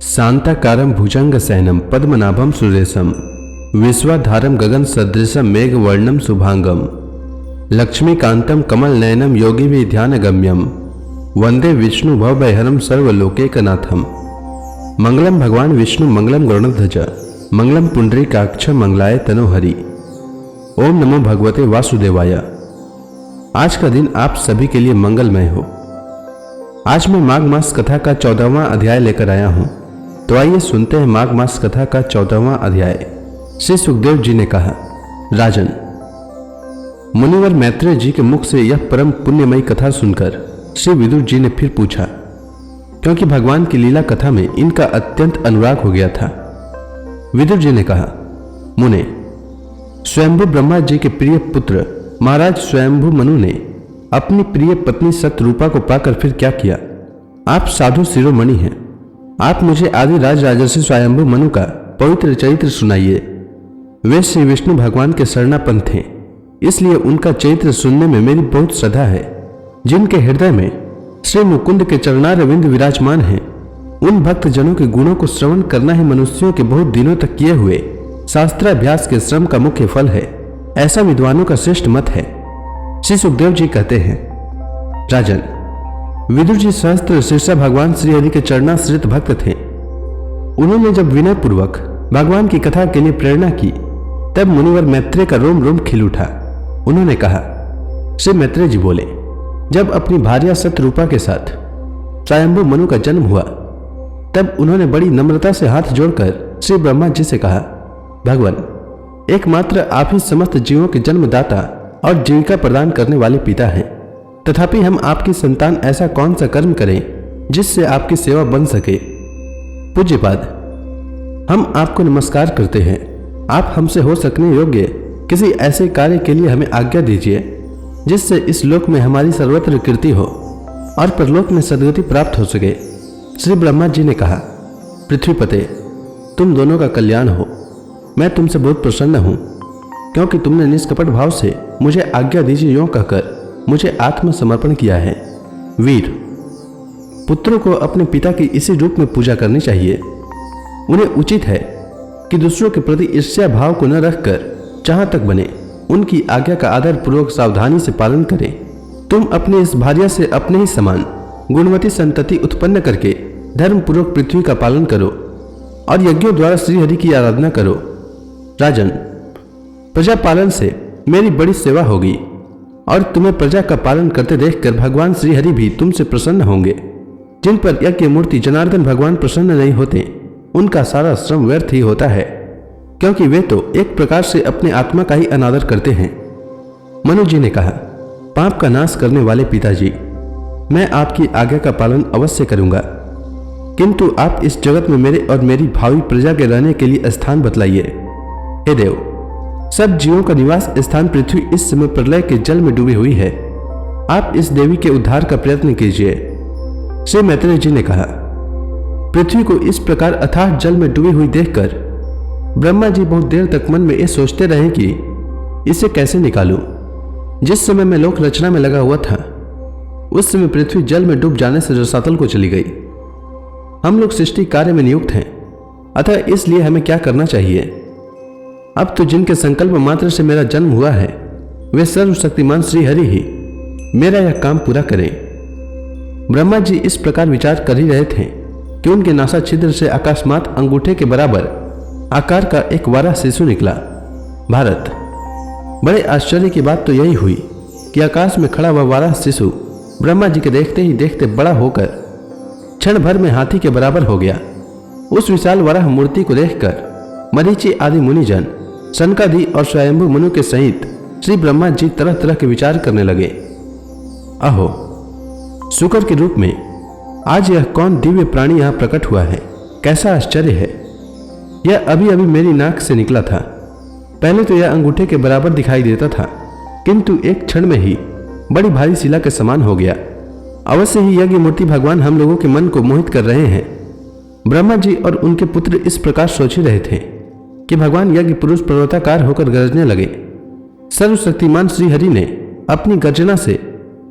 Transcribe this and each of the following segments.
शांताकारं भुजंगशयनं पद्मनाभं सुरेशं विश्वाधारं गगनसदृशं मेघवर्णं शुभांगं लक्ष्मीकान्तं कमलनयनं योगिभिर्ध्यानगम्यं वंदे विष्णु भवभयहरं सर्वलोकैकनाथं। मंगलम भगवान विष्णु मंगलम गरुड़ध्वज मंगलम पुंडरीकाक्ष मंगलाय तनोहरि। ओम नमो भगवते वासुदेवाय। आज का दिन आप सभी के लिए मंगलमय हो। आज मैं माघ मास कथा का 14वां अध्याय लेकर आया हूं। तो आइए सुनते हैं माघ मास कथा का 14वां अध्याय। श्री सुखदेव जी ने कहा, राजन, मुनिवर मैत्रेय जी के मुख से यह परम पुण्यमयी कथा सुनकर श्री विदुर जी ने फिर पूछा, क्योंकि भगवान की लीला कथा में इनका अत्यंत अनुराग हो गया था। विदुर जी ने कहा, मुने, स्वयंभू ब्रह्मा जी के प्रिय पुत्र महाराज स्वयंभू मनु ने अपनी प्रिय पत्नी सतरूपा को पाकर फिर क्या किया? आप साधु शिरोमणि हैं। आप मुझे आदि राजर्षि स्वयंभू मनु का पवित्र चरित्र सुनाइए। वे श्री विष्णु भगवान के शरणापन्न थे, इसलिए उनका चरित्र सुनने में मेरी बहुत श्रद्धा है। जिनके हृदय में श्री मुकुंद के चरणारविंद विराजमान हैं, उन भक्त जनों के गुणों को श्रवण करना ही मनुष्यों के बहुत दिनों तक किए हुए शास्त्राभ्यास के श्रम का मुख्य फल है, ऐसा विद्वानों का श्रेष्ठ मत है। श्री सुखदेव जी कहते हैं, राजन, विदुर जी सहस्त्र शीर्षा भगवान श्री हरि के चरणाश्रित भक्त थे। उन्होंने जब विनय पूर्वक भगवान की कथा के लिए प्रेरणा की, तब मुनिवर मैत्रेय का रोम रोम खिल उठा। उन्होंने कहा, श्री मैत्रेय जी बोले, जब अपनी भार्या सतरूपा के साथ स्वयंभू मनु का जन्म हुआ, तब उन्होंने बड़ी नम्रता से हाथ जोड़कर श्री ब्रह्मा जी से कहा, भगवान, एकमात्र आप ही समस्त जीवों के जन्मदाता और जीविका प्रदान करने वाले पिता हैं। तथापि हम आपकी संतान ऐसा कौन सा कर्म करें जिससे आपकी सेवा बन सके? पूज्यपाद, हम आपको नमस्कार करते हैं। आप हमसे हो सकने योग्य किसी ऐसे कार्य के लिए हमें आज्ञा दीजिए जिससे इस लोक में हमारी सर्वत्र कीर्ति हो और परलोक में सद्गति प्राप्त हो सके। श्री ब्रह्मा जी ने कहा, पृथ्वीपते, तुम दोनों का कल्याण हो। मैं तुमसे बहुत प्रसन्न हूं, क्योंकि तुमने निष्कपट भाव से मुझे आज्ञा दीजिए यूं कहकर मुझे आत्मसमर्पण किया है। वीर, पुत्रों को अपने पिता की इसी रूप में पूजा करनी चाहिए। उन्हें उचित है कि दूसरों के प्रति ईर्ष्या भाव को न रखकर जहां तक बने उनकी आज्ञा का आदर पूर्वक सावधानी से पालन करें। तुम अपनी इस भार्या से अपने ही समान गुणवती संतति उत्पन्न करके धर्म पूर्वक पृथ्वी का पालन करो और यज्ञों द्वारा श्रीहरि की आराधना करो। राजन, प्रजा पालन से मेरी बड़ी सेवा होगी और तुम्हें प्रजा का पालन करते देखकर भगवान श्रीहरि भी तुमसे प्रसन्न होंगे। जिन पर यज्ञ मूर्ति जनार्दन भगवान प्रसन्न नहीं होते, उनका सारा श्रम व्यर्थ ही होता है, क्योंकि वे तो एक प्रकार से अपने आत्मा का ही अनादर करते हैं। मनु जी ने कहा, पाप का नाश करने वाले पिताजी, मैं आपकी आज्ञा का पालन अवश्य करूंगा, किंतु आप इस जगत में मेरे और मेरी भावी प्रजा के रहने के लिए स्थान बतलाइए। हे देव, सब जीवों का निवास स्थान पृथ्वी इस समय प्रलय के जल में डूबी हुई है। आप इस देवी के उद्धार का प्रयत्न कीजिए। श्री मैत्रेय जी ने कहा, पृथ्वी को इस प्रकार अथाह जल में डूबी हुई देखकर ब्रह्मा जी बहुत देर तक मन में ये सोचते रहे कि इसे कैसे निकालूं। जिस समय मैं लोक रचना में लगा हुआ था, उस समय पृथ्वी जल में डूब जाने से रसातल को चली गई। हम लोग सृष्टि कार्य में नियुक्त हैं, अतः इसलिए हमें क्या करना चाहिए? अब तो जिनके संकल्प मात्र से मेरा जन्म हुआ है, वे सर्वशक्तिमान श्री हरि ही मेरा यह काम पूरा करें। ब्रह्मा जी इस प्रकार विचार कर ही रहे थे कि उनके नासा छिद्र से अकस्मात अंगूठे के बराबर आकार का एक वारा शिशु निकला। भारत, बड़े आश्चर्य की बात तो यही हुई कि आकाश में खड़ा हुआ वारा शिशु ब्रह्मा जी के देखते ही देखते बड़ा होकर क्षण भर में हाथी के बराबर हो गया। उस विशाल वराह मूर्ति को देखकर मरीचि आदि मुनिजन, सनकादि और स्वयंभू मनु के सहित श्री ब्रह्मा जी तरह तरह के विचार करने लगे। अहो, शुकर के रूप में आज यह कौन दिव्य प्राणी यहाँ प्रकट हुआ है? कैसा आश्चर्य है! यह अभी अभी मेरी नाक से निकला था। पहले तो यह अंगूठे के बराबर दिखाई देता था, किंतु एक क्षण में ही बड़ी भारी शिला के समान हो गया। अवश्य ही यज्ञ मूर्ति भगवान हम लोगों के मन को मोहित कर रहे हैं। ब्रह्मा जी और उनके पुत्र इस प्रकार सोच ही रहे थे कि भगवान यज्ञ पुरुष पर्वताकार होकर गरजने लगे। सर्वशक्तिमान श्री हरि ने अपनी गर्जना से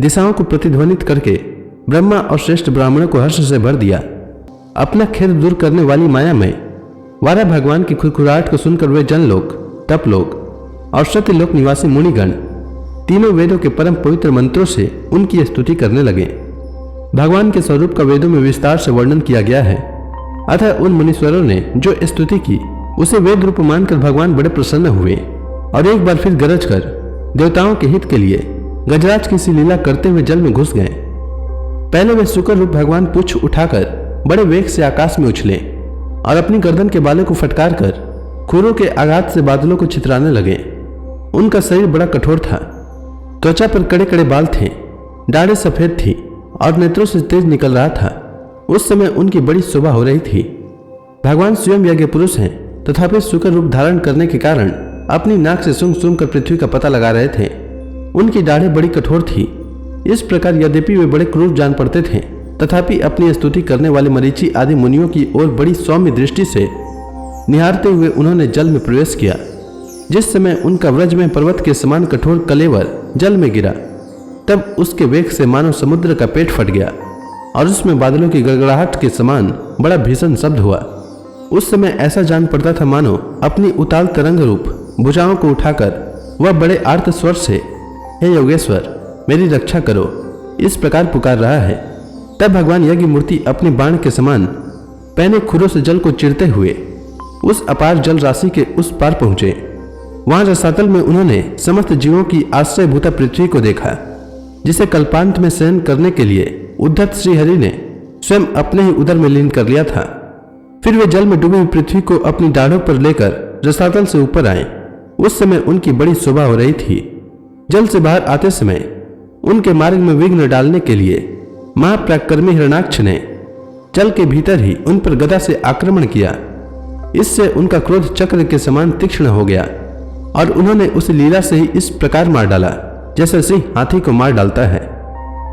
दिशाओं को प्रतिध्वनित करके ब्रह्मा और श्रेष्ठ ब्राह्मणों को हर्ष से भर दिया। अपना खेद दूर करने वाली माया में वारा भगवान की खुरखुराहट को सुनकर वे जनलोक, तपलोक और सत्यलोक निवासी मुनिगण तीनों वेदों के परम पवित्र मंत्रों से उनकी स्तुति करने लगे। भगवान के स्वरूप का वेदों में विस्तार से वर्णन किया गया है। अतः उन मुनीश्वरों ने जो स्तुति की उसे वेद रूप मानकर भगवान बड़े प्रसन्न हुए और एक बार फिर गरज कर देवताओं के हित के लिए गजराज की सी लीला करते हुए जल में घुस गए। पहले वे शुक्र रूप भगवान पूछ उठाकर बड़े वेग से आकाश में उछले और अपनी गर्दन के बालों को फटकार कर खुरों के आघात से बादलों को छितराने लगे। उनका शरीर बड़ा कठोर था, त्वचा पर कड़े कड़े बाल थे, दाढ़ें सफेद थी और नेत्रों से तेज निकल रहा था। उस समय उनकी बड़ी शोभा हो रही थी। भगवान स्वयं यज्ञ पुरुष हैं, तथापि शुक्र रूप धारण करने के कारण अपनी नाक से सूंघ सूंघ कर पृथ्वी का पता लगा रहे थे। उनकी दाढ़ें बड़ी कठोर थी। इस प्रकार यद्यपि वे बड़े क्रूर जान पड़ते थे, तथापि अपनी स्तुति करने वाले मरीचि आदि मुनियों की ओर बड़ी सौम्य दृष्टि से निहारते हुए उन्होंने जल में प्रवेश किया। जिस समय उनका व्रज में पर्वत के समान कठोर कलेवर जल में गिरा, तब उसके वेग से मानो समुद्र का पेट फट गया और उसमें बादलों की गड़गड़ाहट के समान बड़ा भीषण शब्द हुआ। उस समय ऐसा जान पड़ता था मानो अपनी उताल तरंग रूप भुजाओं को उठाकर वह बड़े आर्त स्वर से, हे योगेश्वर मेरी रक्षा करो, इस प्रकार पुकार रहा है। तब भगवान यज्ञ मूर्ति अपने बाण के समान पहने खुरों से जल को चिरते हुए उस अपार जल राशि के उस पार पहुंचे। वहां रसातल में उन्होंने समस्त जीवों की आश्रयभूता पृथ्वी को देखा, जिसे कल्पांत में शयन करने के लिए उद्धत श्रीहरि ने स्वयं अपने ही उदर में लीन कर लिया था। फिर वे जल में डूबी हुई पृथ्वी को अपनी दाढ़ों पर लेकर रसातल से ऊपर आए। उस समय उनकी बड़ी शोभा हो रही थी। जल से बाहर आते समय उनके मार्ग में विघ्न डालने के लिए महापराक्रमी हिरणाक्ष ने जल के भीतर ही उन पर गदा से आक्रमण किया। इससे उनका क्रोध चक्र के समान तीक्ष्ण हो गया और उन्होंने उस लीला से ही इस प्रकार मार डाला जैसे सिंह हाथी को मार डालता है।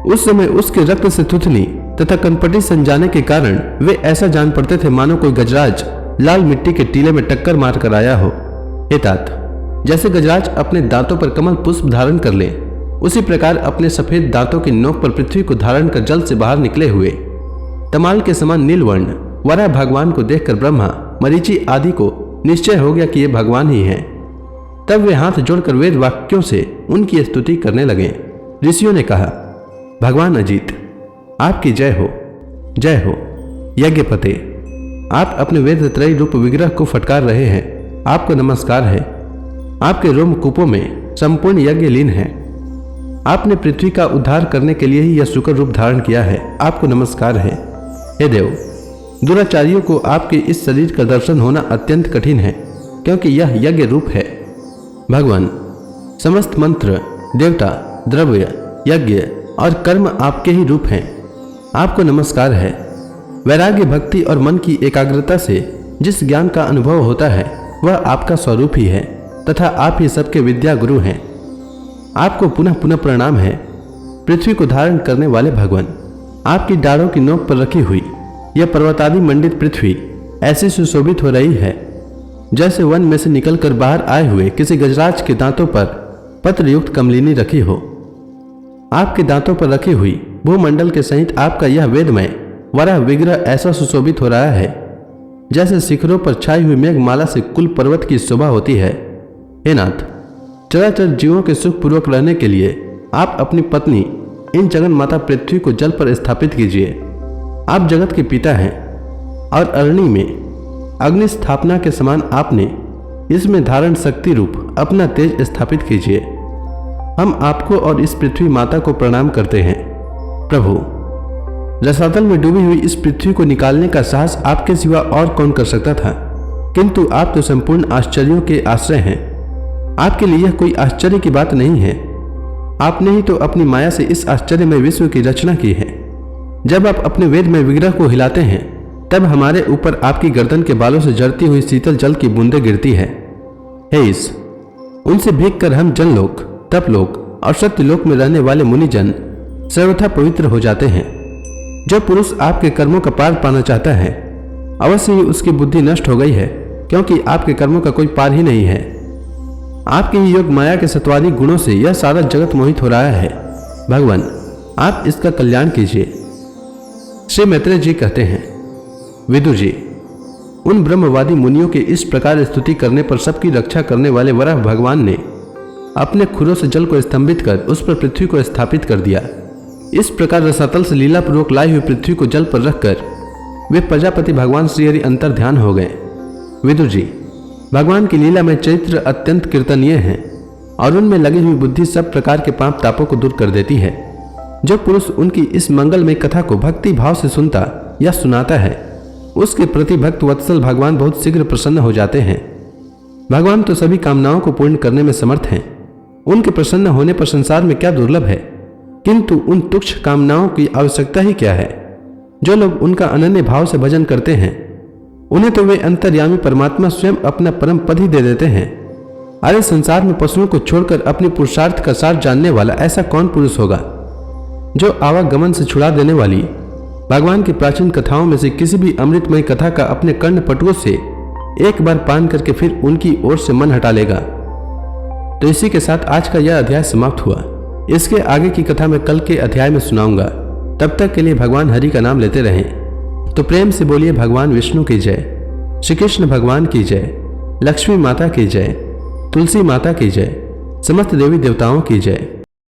उस समय उसके रक्त से थुथनी तथा कनपटी सन जाने के कारण वे ऐसा जान पड़ते थे मानो कोई गजराज लाल मिट्टी के टीले में टक्कर मार कर आया हो। हे तात, जैसे गजराज अपने दांतों पर कमल पुष्प धारण कर ले, उसी प्रकार अपने सफेद दांतों की नोक पर पृथ्वी को धारण कर जल से बाहर निकले हुए तमाल के समान नीलवर्ण वराह भगवान को देखकर ब्रह्मा, मरीचि आदि को निश्चय हो गया कि ये भगवान ही हैं। तब वे हाथ जोड़कर वेद वाक्यों से उनकी स्तुति करने लगे। ऋषियों ने कहा, भगवान अजीत, आपकी जय हो, जय हो। यज्ञपते, आप अपने वेद त्रयी रूप विग्रह को फटकार रहे हैं, आपको नमस्कार है। आपके रोम कूपों में संपूर्ण यज्ञ लीन है। आपने पृथ्वी का उद्धार करने के लिए ही यह शुक्र रूप धारण किया है, आपको नमस्कार है। हे देव, दुराचारियों को आपके इस शरीर का दर्शन होना अत्यंत कठिन है, क्योंकि यह यज्ञ रूप है। भगवान, समस्त मंत्र, देवता, द्रव्य, यज्ञ और कर्म आपके ही रूप हैं, आपको नमस्कार है। वैराग्य, भक्ति और मन की एकाग्रता से जिस ज्ञान का अनुभव होता है वह आपका स्वरूप ही है तथा आप ही सबके विद्या गुरु हैं। आपको पुनः पुनः प्रणाम है। पृथ्वी को धारण करने वाले भगवान, आपकी डाढ़ों की नोक पर रखी हुई यह पर्वतादि मंडित पृथ्वी ऐसी सुशोभित हो रही है जैसे वन में से निकलकर बाहर आए हुए किसी गजराज के दांतों पर पत्रयुक्त कमलिनी रखी हो। आपके दांतों पर रखी हुई भूमंडल के सहित आपका यह वेदमय वराह विग्रह ऐसा सुशोभित हो रहा है जैसे शिखरों पर छाई हुई मेघमाला से कुल पर्वत की शोभा होती है। हे नाथ, चराचर जीवों के सुखपूर्वक रहने के लिए आप अपनी पत्नी इन जगन माता पृथ्वी को जल पर स्थापित कीजिए। आप जगत के पिता हैं और अरणी में अग्नि स्थापना के समान आपने इसमें धारण शक्ति रूप अपना तेज स्थापित कीजिए। हम आपको और इस पृथ्वी माता को प्रणाम करते हैं। प्रभु, रसातल में डूबी हुई इस पृथ्वी को निकालने का साहस आपके सिवा और कौन कर सकता था, किंतु आप तो संपूर्ण आश्चर्यों के आश्रय हैं। आपके लिए यह कोई आश्चर्य की बात नहीं है। आपने ही तो अपनी माया से इस आश्चर्य में विश्व की रचना की है। जब आप अपने वेद में विग्रह को हिलाते हैं तब हमारे ऊपर आपकी गर्दन के बालों से झरती हुई शीतल जल की बूंदें गिरती है। हे ईश, उनसे भीग कर हम जनलोक, तपलोक और सत्यलोक में रहने वाले मुनिजन सर्वथा पवित्र हो जाते हैं। जो पुरुष आपके कर्मों का पार पाना चाहता है, अवश्य ही उसकी बुद्धि नष्ट हो गई है, क्योंकि आपके कर्मों का कोई पार ही नहीं है। आपके ही योग माया के सत्वादी गुणों से यह सारा जगत मोहित हो रहा है। भगवान, आप इसका कल्याण कीजिए। श्री मैत्रेय जी कहते हैं, विदुर जी, उन ब्रह्मवादी मुनियों के इस प्रकार स्तुति करने पर सबकी रक्षा करने वाले वराह भगवान ने अपने खुरों से जल को स्तंभित कर उस पर पृथ्वी को स्थापित कर दिया। इस प्रकार रसातल से लीलापूर्वक लाई हुई पृथ्वी को जल पर रखकर वे प्रजापति भगवान श्रीहरि अंतर ध्यान हो गए। विदुर जी, भगवान की लीला में चरित्र अत्यंत कीर्तनीय है और उनमें लगी हुई बुद्धि सब प्रकार के पाप तापों को दूर कर देती है। जो पुरुष उनकी इस मंगलमय कथा को भक्ति भाव से सुनता या सुनाता है, उसके प्रति भक्त वत्सल भगवान बहुत शीघ्र प्रसन्न हो जाते हैं। भगवान तो सभी कामनाओं को पूर्ण करने में समर्थ हैं। उनके प्रसन्न होने पर संसार में क्या दुर्लभ है, किंतु उन तुच्छ कामनाओं की आवश्यकता ही क्या है। जो लोग उनका अनन्य भाव से भजन करते हैं, उन्हें तो वे अंतर्यामी परमात्मा स्वयं अपना परम पद ही दे देते हैं। अरे संसार में पशुओं को छोड़कर अपने पुरुषार्थ का सार जानने वाला ऐसा कौन पुरुष होगा जो आवागमन से छुड़ा देने वाली भगवान की प्राचीन कथाओं में से किसी भी अमृतमय कथा का अपने कर्णपटुओं से एक बार पान करके फिर उनकी ओर से मन हटा लेगा। तो इसी के साथ आज का यह अध्याय समाप्त हुआ। इसके आगे की कथा मैं कल के अध्याय में सुनाऊंगा। तब तक के लिए भगवान हरि का नाम लेते रहें। तो प्रेम से बोलिए भगवान विष्णु की जय, श्री कृष्ण भगवान की जय, लक्ष्मी माता की जय, तुलसी माता की जय, समस्त देवी देवताओं की जय।